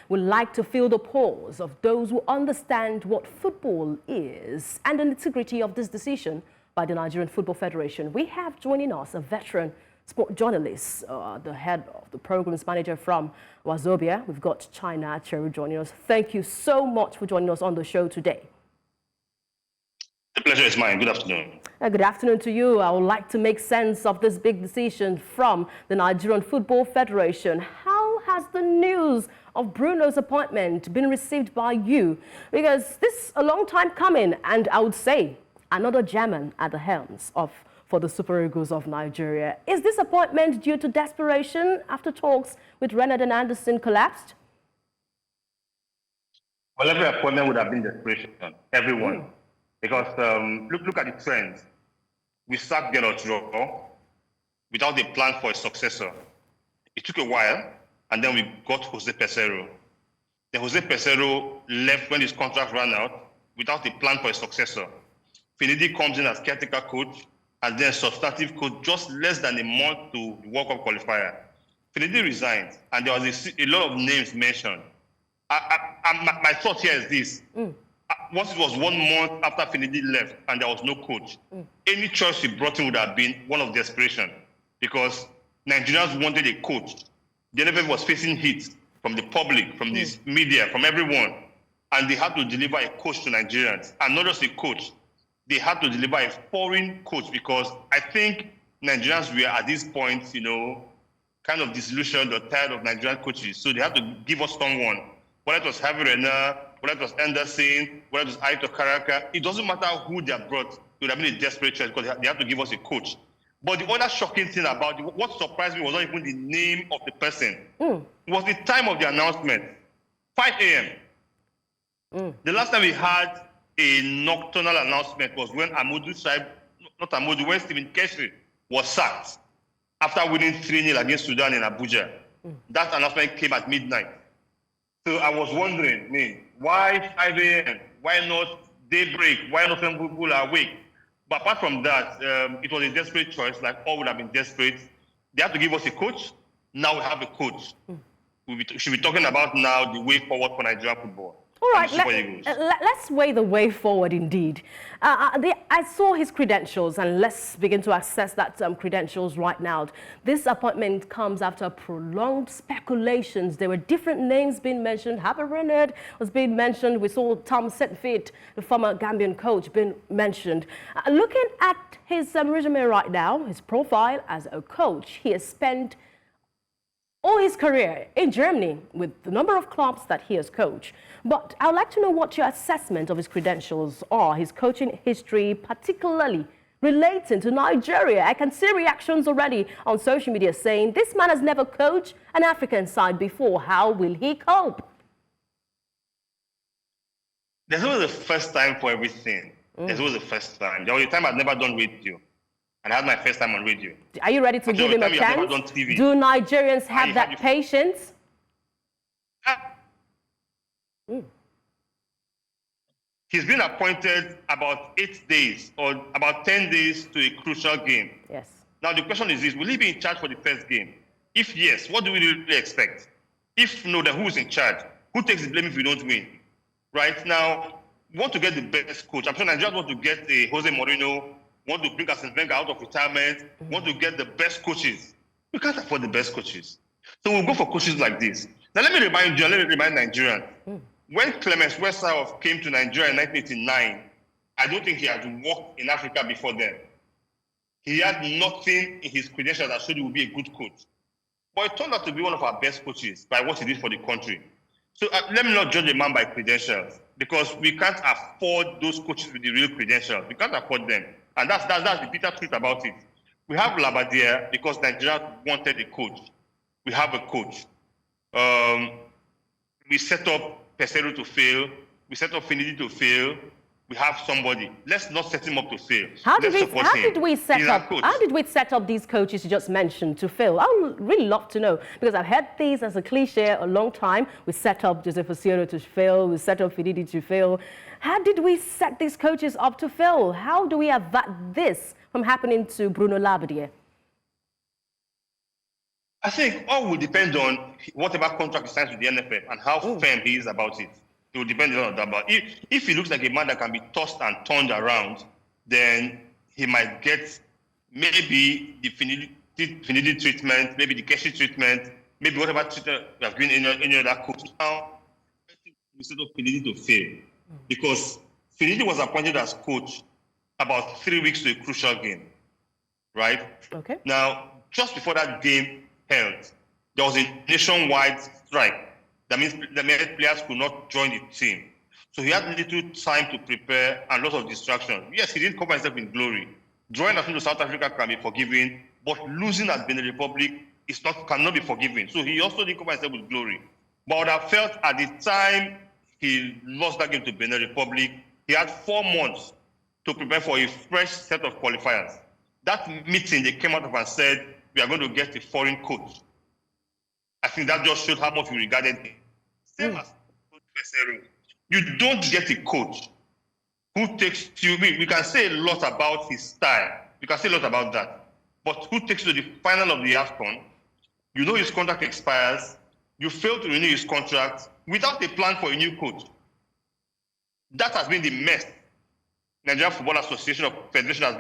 would like to feel the pulse of those who understand what football is and the integrity of this decision by the Nigerian Football Federation. We have joining us a veteran sport journalist, the head of the programs manager from Wazobia. We've got China Acheru joining us. Thank you so much for joining us on the show today. The pleasure is mine. Good afternoon. Good afternoon to you. I would like to make sense of this big decision from the Nigerian Football Federation. How has the news of Bruno's appointment been received by you? Because this is a long time coming, and I would say another German at the helms for the Super Eagles of Nigeria. Is this appointment due to desperation after talks with Renard and Anderson collapsed? Well, every appointment would have been desperation. Everyone. Because look at the trends. We sacked Gertrude without a plan for a successor. It took a while, and then we got Jose Peseiro. Then Jose Peseiro left when his contract ran out without a plan for a successor. Finidi comes in as caretaker coach, and then substantive coach just less than a month to the World Cup qualifier. Finidi resigned, and there was a lot of names mentioned. My thought here is this. Once it was 1 month after Finidi left and there was no coach, any choice he brought in would have been one of desperation, because Nigerians wanted a coach. The NFF was facing heat from the public, from the media, from everyone, and they had to deliver a coach to Nigerians. And not just a coach, they had to deliver a foreign coach, because I think Nigerians were at this point, kind of disillusioned or tired of Nigerian coaches. So they had to give us someone. Whether it was Javi Renard, whether it was Anderson, whether it was Aito Karaka, it doesn't matter who they have brought. It would have been a desperate choice, because they have to give us a coach. But the other shocking thing about it, what surprised me was not even the name of the person. It was the time of the announcement, 5 a.m. The last time we had a nocturnal announcement was when when Stephen Keshi was sacked after winning 3-0 against Sudan in Abuja. That announcement came at midnight. So I was wondering, why 5 a.m.? Why not daybreak? Why not when people are awake? But apart from that, it was a desperate choice, like all would have been desperate. They have to give us a coach. Now we have a coach. We should be talking about now the way forward for Nigerian football. All right, let's weigh the way forward indeed. I saw his credentials, and let's begin to assess that credentials right now. This appointment comes after prolonged speculations. There were different names being mentioned. Javi Renard was being mentioned. We saw Tom Setfit, the former Gambian coach, being mentioned. Looking at his resume right now, his profile as a coach, he has spent all his career in Germany with the number of clubs that he has coached. But I would like to know what your assessment of his credentials are, his coaching history, particularly relating to Nigeria. I can see reactions already on social media saying this man has never coached an African side before. How will he cope? There's always a first time for everything. There's always a first time. There was a time I'd never done radio, and I had my first time on radio. Are you ready to give him a chance? Do Nigerians have that patience? He's been appointed about 8 days or about 10 days to a crucial game. Yes. Now the question is this: will he be in charge for the first game? If yes, what do we really expect? If no, then who's in charge? Who takes the blame if we don't win? Right now, we want to get the best coach. I'm sure Nigerians want to get a Jose Mourinho, want to bring Arsene Wenger out of retirement, want to get the best coaches. We can't afford the best coaches. So we'll go for coaches like this. Now let me remind Nigerians. When Clemens Westhoff came to Nigeria in 1989, I don't think he had worked in Africa before then. He had nothing in his credentials that showed he would be a good coach. But it turned out to be one of our best coaches by what he did for the country. So let me not judge a man by credentials, because we can't afford those coaches with the real credentials. We can't afford them. And that's the bitter truth about it. We have Labbadia because Nigeria wanted a coach. We have a coach. We set up Peseiro to fail. We set up Finidi to fail. We have somebody. Let's not set him up to fail. How did we set up these coaches you just mentioned to fail? I would really love to know, because I've heard these as a cliche a long time. We set up Jose Peseiro to fail. We set up Finidi to fail. How did we set these coaches up to fail? How do we avert this from happening to Bruno Labbadia? I think all will depend on whatever contract he signs with the NFF and how firm he is about it. It will depend on that. But if he looks like a man that can be tossed and turned around, then he might get maybe the Finidi treatment, maybe the Keshi treatment, maybe whatever treatment we have given any other coach. Now, instead of Finidi to fail, because Finidi was appointed as coach about 3 weeks to a crucial game, right? Okay. Now, just before that game held, there was a nationwide strike. That means players could not join the team. So he had little time to prepare and lots of distractions. Yes, he didn't cover himself in glory. Drawing us into South Africa can be forgiven, but losing at Benin Republic cannot be forgiven. So he also didn't cover himself with glory. But I felt at the time he lost that game to Benin Republic, he had 4 months to prepare for a fresh set of qualifiers. That meeting, they came out of and said, we are going to get a foreign coach. I think that just showed how much we regarded him. Same as Peseiro. You don't get a coach who takes you. We can say a lot about his style. We can say a lot about that. But who takes you to the final of the AFCON? You know his contract expires. You fail to renew his contract without a plan for a new coach. That has been the mess Nigerian Football Association or Federation has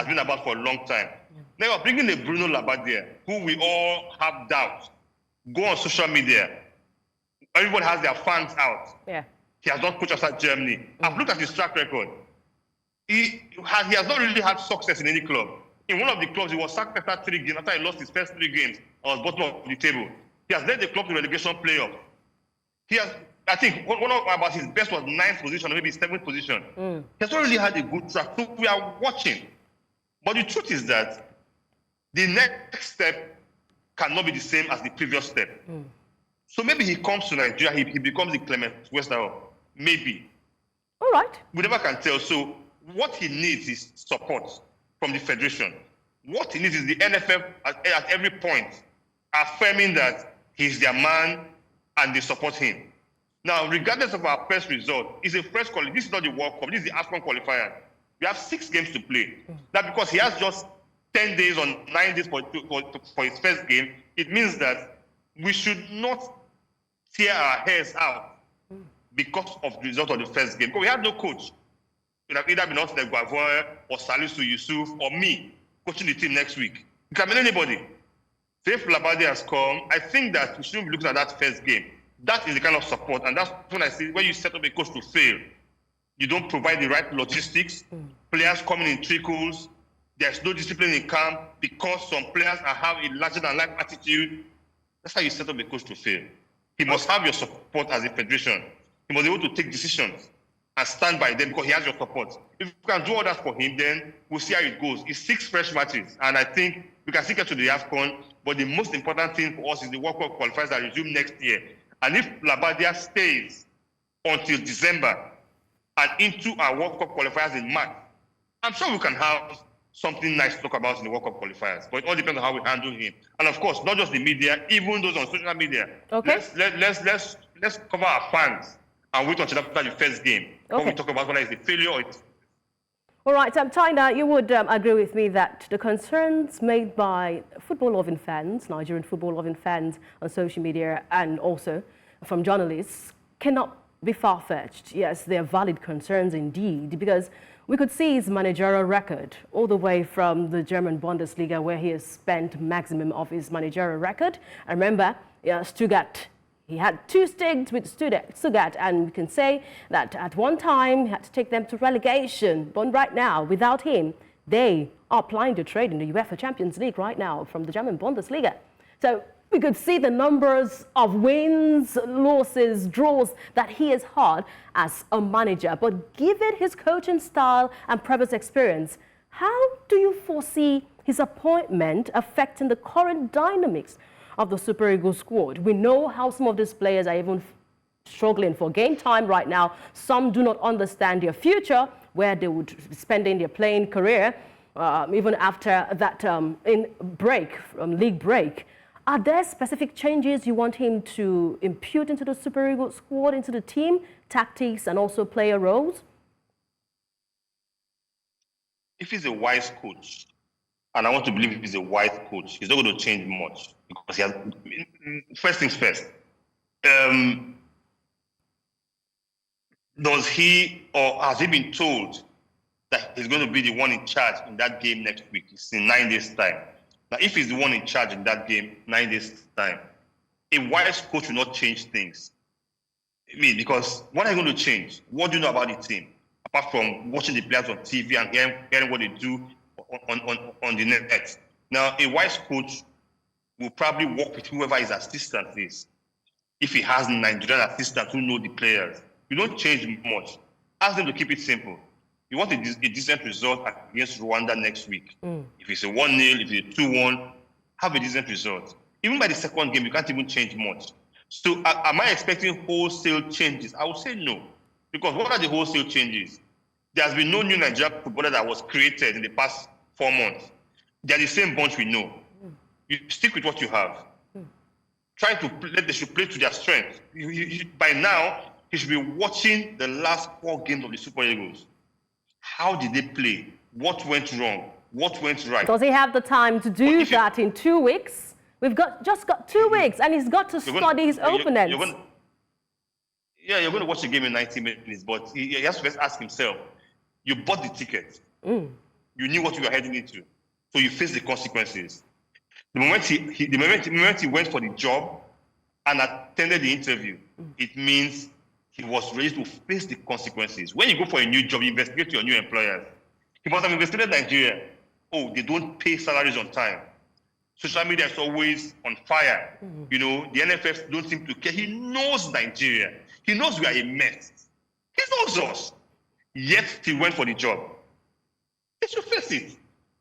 been about for a long time. Now you're bringing a Bruno Labbadia, who we all have doubts. Go on social media. Everybody has their fans out. Yeah. He has not coached outside Germany. I've looked at his track record. He has not really had success in any club. In one of the clubs, he was sacked after 3 games. After he lost his first 3 games, on the bottom of the table. He has led the club to relegation playoff. He has, I think, one of about his best was 9th position, or maybe 7th position. He has not really had a good track. So we are watching. But the truth is that the next step cannot be the same as the previous step. So maybe he comes to Nigeria, he becomes the Clement Westerhoff. Maybe. All right. We never can tell. So what he needs is support from the Federation. What he needs is the NFF at every point affirming that he's their man and they support him. Now, regardless of our first result, it's a fresh qualifier. This is not the World Cup. This is the AFCON qualifier. We have 6 games to play. That because he has just 10 days or 9 days for his first game, it means that we should not tear our hairs out because of the result of the first game. Because we have no coach. It have either been Austin Guavoy or Salisu Yusuf or me coaching the team next week. It can be anybody. So if Labbadia has come, I think that we shouldn't be looking at that first game. That is the kind of support. And that's when I see when you set up a coach to fail, you don't provide the right logistics. Players coming in trickles. There's no discipline in camp because some players have a larger-than-life attitude. That's how you set up a coach to fail. He must have your support as a federation. He must be able to take decisions and stand by them because he has your support. If you can do all that for him, then we'll see how it goes. It's 6 fresh matches, and I think we can still get to the AFCON, but the most important thing for us is the World Cup qualifiers that resume next year. And if Labbadia stays until December and into our World Cup qualifiers in March, I'm sure we can have something nice to talk about in the World Cup qualifiers. But it all depends on how we handle him. And of course, not just the media, even those on social media. Okay. Let's cover our fans and wait until after the first game. When we talk about whether it's a failure or it's... All right, China, you would agree with me that the concerns made by football-loving fans, Nigerian football-loving fans on social media and also from journalists cannot be far-fetched. Yes, they're valid concerns indeed, because we could see his managerial record all the way from the German Bundesliga, where he has spent maximum of his managerial record. I remember, Stuttgart. He had 2 stints with Stuttgart, and we can say that at one time he had to take them to relegation. But right now, without him, they are applying to trade in the UEFA Champions League right now from the German Bundesliga. So we could see the numbers of wins, losses, draws that he has had as a manager. But given his coaching style and previous experience, how do you foresee his appointment affecting the current dynamics of the Super Eagles squad? We know how some of these players are even struggling for game time right now. Some do not understand their future, where they would be spending their playing career, even after that league break. Are there specific changes you want him to impute into the Super Eagles squad, into the team, tactics, and also player roles? If he's a wise coach, and I want to believe he's a wise coach. He's not going to change much because he has. First things first. Does he or has he been told that he's going to be the one in charge in that game next week? It's in 9 days' time. Now, if he's the one in charge in that game, 9 days' time, a wise coach will not change things. I mean, because what are you going to change? What do you know about the team? Apart from watching the players on TV and hearing what they do on the net. Now, a wise coach will probably work with whoever his assistant is. If he has Nigerian assistants who know the players, you don't change much. Ask them to keep it simple. You want a decent result against Rwanda next week. If it's a 1-0, if it's a 2-1, have a decent result. Even by the second game, you can't even change much. So am I expecting wholesale changes? I would say no. Because what are the wholesale changes? There has been no new Nigerian footballer that was created in the past 4 months. They're the same bunch we know. You stick with what you have. Try to let they should play to their strength. By now, he should be watching the last 4 games of the Super Eagles. How did they play? What went wrong? What went right? Does he have the time to do that in 2 weeks? We've just got 2 weeks, and he's got to study his opponents. You're going to watch the game in 90 minutes, but he has to first ask himself, you bought the ticket. You knew what you were heading into. So you face the consequences. The moment he went for the job and attended the interview, it means he was ready to face the consequences. When you go for a new job, you investigate your new employers. He must have investigated Nigeria. Oh, they don't pay salaries on time. Social media is always on fire. You know, the NFF don't seem to care. He knows Nigeria. He knows we are a mess. He knows us. Yet he went for the job. He should face it.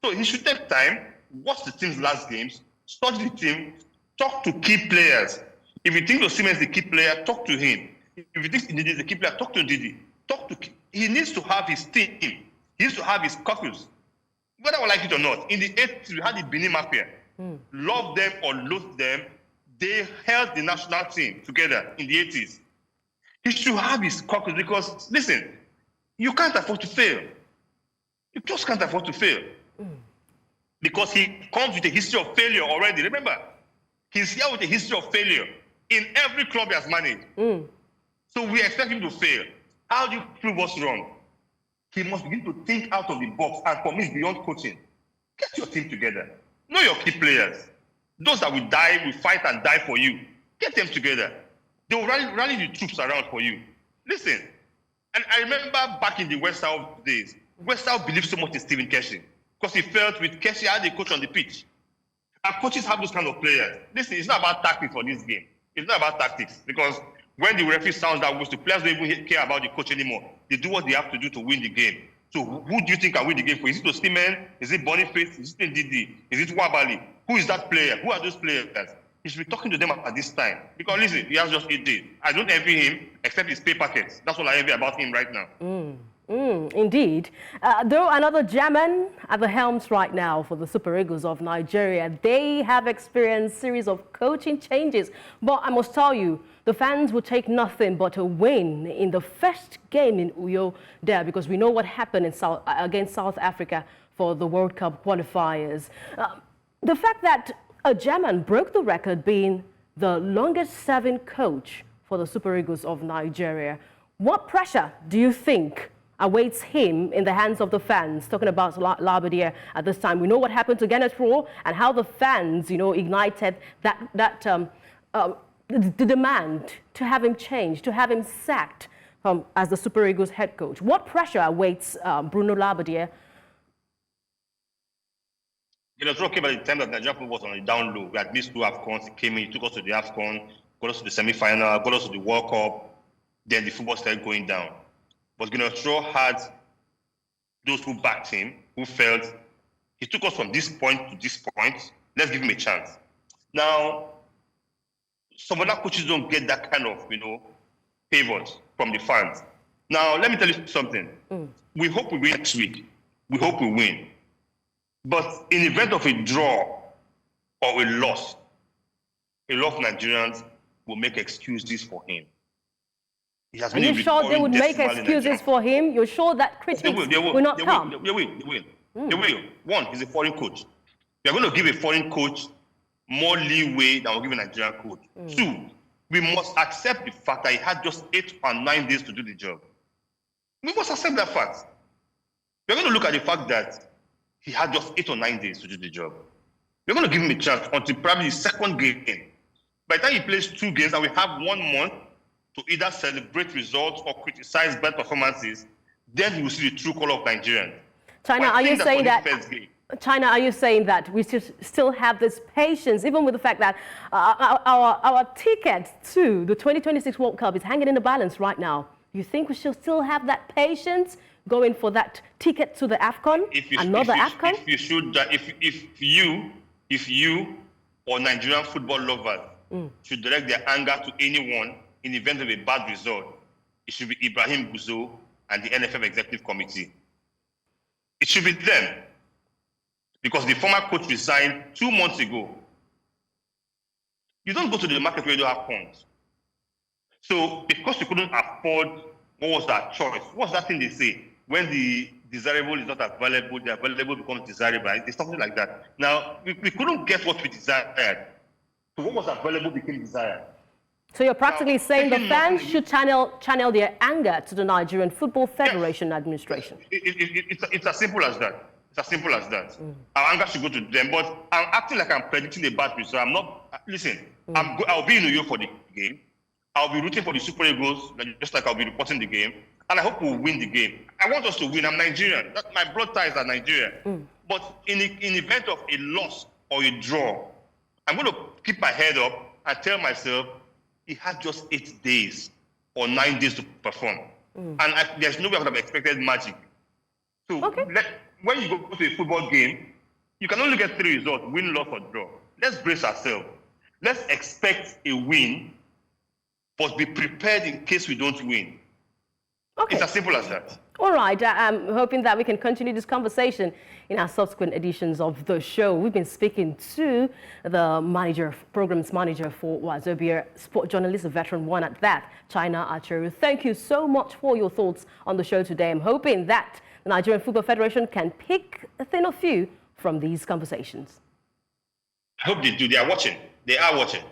So he should take time, watch the team's last games, study the team, talk to key players. If you think Osimhen is the key player, talk to him. If you think Ndidi is the key player, talk to Ndidi. He needs to have his team. He needs to have his caucus. Whether I like it or not, in the 80s, we had the Benin Mafia. Love them or loathe them, they held the national team together in the 80s. He should have his caucus because, listen, you can't afford to fail. You just can't afford to fail. Because he comes with a history of failure already. Remember, he's here with a history of failure in every club he has managed. So we expect him to fail. How do you prove us wrong? He must begin to think out of the box and commit beyond coaching. Get your team together. Know your key players. Those that will die, will fight and die for you. Get them together. They will rally the troops around for you. Listen, and I remember back in the West South days, West South believed so much in Stephen Keshi because he felt with Keshi had a coach on the pitch. And coaches have those kind of players. Listen, it's not about tactics for this game. It's not about tactics because when the referee sounds that whistle, players don't even care about the coach anymore. They do what they have to do to win the game. So who do you think can win the game for? Is it Osimhen? Is it Boniface? Is it Ndidi? Is it Wabali? Who is that player? Who are those players? He should be talking to them at this time. Because listen, he has just 8 days. I don't envy him except his pay packets. That's all I envy about him right now. Indeed. Though another German at the helms right now for the Super Eagles of Nigeria, they have experienced a series of coaching changes. But I must tell you, the fans will take nothing but a win in the first game in Uyo there because we know what happened in against South Africa for the World Cup qualifiers. The fact that a German broke the record being the longest-serving coach for the Super Eagles of Nigeria, what pressure do you think awaits him in the hands of the fans? Talking about Labbadia at this time, we know what happened to Genethro and how the fans, ignited the demand to have him changed, to have him sacked as the Super Eagles head coach. What pressure awaits Bruno Labbadia? Genethro came at the time that Nigerian football was on the down low. We had missed 2 AFCONs. He came in, he took us to the AFCON, got us to the semi-final, got us to the World Cup. Then the football started going down. But Genethro had those who backed him, who felt he took us from this point to this point. Let's give him a chance. Now, some other coaches don't get that kind of, favors from the fans. Now, let me tell you something. We hope we win next week. We hope we win. But in the event of a draw or a loss, a lot of Nigerians will make excuses for him. Are you sure they would make excuses for him? You're sure that critics will not come? They will. They will. One, he's a foreign coach. We are going to give a foreign coach more leeway than we'll give a Nigerian coach. 2, we must accept the fact that he had just 8 or 9 days to do the job. We must accept that fact. We're going to look at the fact that he had just 8 or 9 days to do the job. We're going to give him a chance until probably the second game. By the time he plays 2 games and we have 1 month to either celebrate results or criticize bad performances, then we will see the true color of Nigerians. China, are you saying that? China, are you saying that we should still have this patience, even with the fact that our ticket to the 2026 World Cup is hanging in the balance right now? You think we should still have that patience going for that ticket to the AFCON, AFCON? If you or Nigerian football lovers should direct their anger to anyone in the event of a bad result, it should be Ibrahim Gusau and the NFF Executive Committee. It should be them. Because the former coach resigned 2 months ago. You don't go to the market where you don't have funds. So because you couldn't afford, what was that choice? What's that thing they say? When the desirable is not available, the available becomes desirable. It's something like that. Now, we couldn't get what we desired. So what was available became desired. So you're practically saying the fans should channel their anger to the Nigerian Football Federation administration. It's as simple as that. It's as simple as that. Our anger should go to them. But I'm acting like I'm predicting a bad result. I'm not. Listen, I'll be in New York for the game. I'll be rooting for the Super Eagles, just like I'll be reporting the game. And I hope we'll win the game. I want us to win. I'm Nigerian. My blood ties are Nigerian. But in the event of a loss or a draw, I'm going to keep my head up and tell myself, he had just 8 days or 9 days to perform. And there's no way I would have expected magic. So when you go to a football game, you can only get 3 results, win, loss, or draw. Let's brace ourselves. Let's expect a win, but be prepared in case we don't win. It's as simple as that. All right. I'm hoping that we can continue this conversation in our subsequent editions of the show. We've been speaking to the programs manager for Wazobia, sport journalist, a veteran one at that, China Acheru. Thank you so much for your thoughts on the show today. I'm hoping that the Nigerian Football Federation can pick a thing or few from these conversations. I hope they do. They are watching. They are watching.